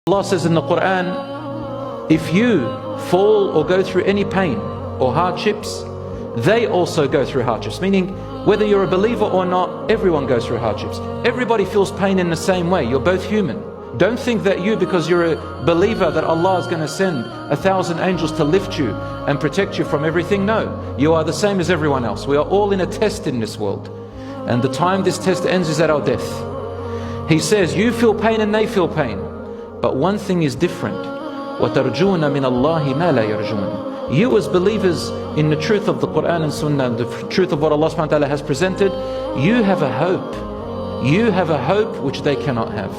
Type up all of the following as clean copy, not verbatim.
Allah says in the Quran, if you fall or go through any pain or hardships, they also go through hardships. Meaning, whether you're a believer or not, everyone goes through hardships. Everybody feels pain in the same way. You're both human. Don't think that you, because you're a believer, that Allah is going to send 1,000 angels to lift you and protect you from everything. No, you are the same as everyone else. We are all in a test in this world. And the time this test ends is at our death. He says, you feel pain and they feel pain. But one thing is different. وَتَرْجُونَ مِنَ اللَّهِ مَا لَا يَرْجُونَ. You as believers in the truth of the Quran and Sunnah, the truth of what Allah subhanahu wa ta'ala has presented, you have a hope. You have a hope which they cannot have.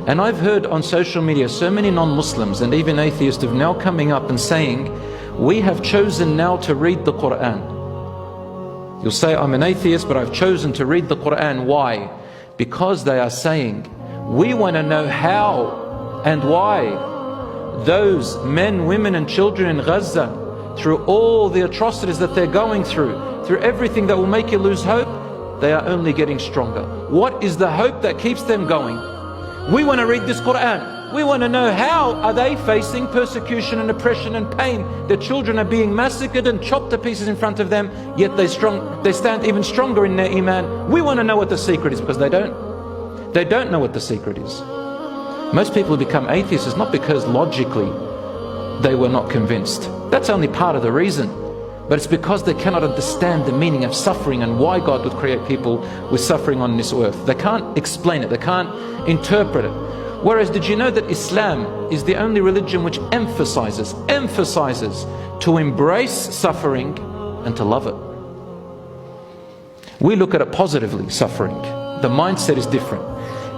And I've heard on social media so many non-Muslims and even atheists have now coming up and saying, we have chosen now to read the Quran. You'll say, I'm an atheist, but I've chosen to read the Quran. Why? Because they are saying, we want to know how and why those men, women and children in Gaza, through all the atrocities that they're going through everything that will make you lose hope, they are only getting stronger. What is the hope that keeps them going? We want to read this Quran. We want to know, how are they facing persecution and oppression and pain? Their children are being massacred and chopped to pieces in front of them, yet they stand even stronger in their iman. We want to know what the secret is, because they don't know what the secret is. Most people who become atheists is not because logically they were not convinced. That's only part of the reason. But it's because they cannot understand the meaning of suffering and why God would create people with suffering on this earth. They can't explain it. They can't interpret it. Whereas, did you know that Islam is the only religion which emphasizes to embrace suffering and to love it? We look at it positively, suffering. The mindset is different.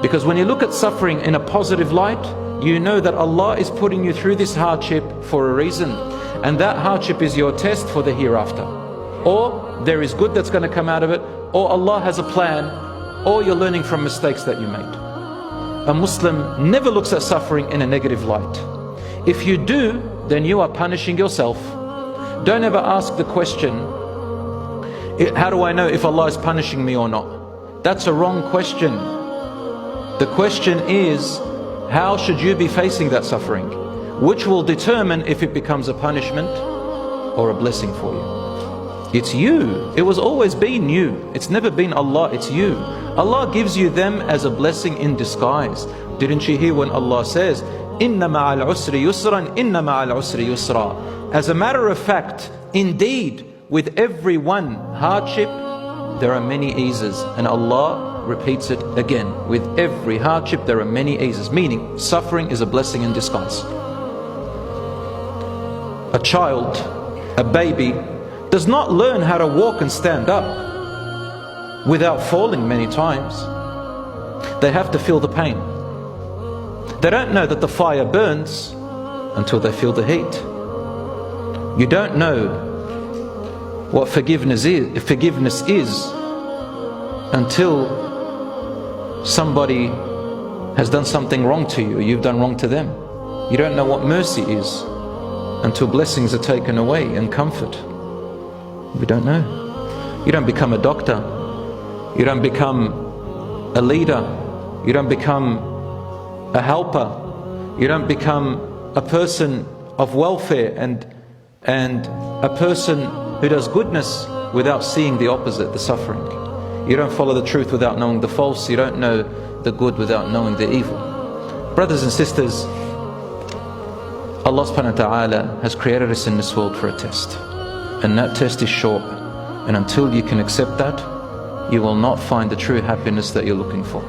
Because when you look at suffering in a positive light, you know that Allah is putting you through this hardship for a reason. And that hardship is your test for the hereafter. Or there is good that's going to come out of it, or Allah has a plan, or you're learning from mistakes that you made. A Muslim never looks at suffering in a negative light. If you do, then you are punishing yourself. Don't ever ask the question, how do I know if Allah is punishing me or not? That's a wrong question. The question is, how should you be facing that suffering? Which will determine if it becomes a punishment or a blessing for you. It's you. It was always been you. It's never been Allah, it's you. Allah gives you them as a blessing in disguise. Didn't you hear when Allah says, إِنَّ مَعَ الْعُسْرِ يُسْرًا إِنَّ مَعَ الْعُسْرِ يُسْرًا. As a matter of fact, indeed, with every one hardship, there are many eases. And Allah repeats it again. With every hardship, there are many eases. Meaning, suffering is a blessing in disguise. A child, a baby, does not learn how to walk and stand up without falling many times. They have to feel the pain. They don't know that the fire burns until they feel the heat. You don't know what forgiveness is until somebody has done something wrong to you, or you've done wrong to them. You don't know what mercy is until blessings are taken away and comfort. We don't know. You don't become a doctor. You don't become a leader. You don't become a helper. You don't become a person of welfare and a person who does goodness without seeing the opposite, the suffering. You don't follow the truth without knowing the false. You don't know the good without knowing the evil. Brothers and sisters, Allah subhanahu wa ta'ala has created us in this world for a test. And that test is short. And until you can accept that, you will not find the true happiness that you're looking for.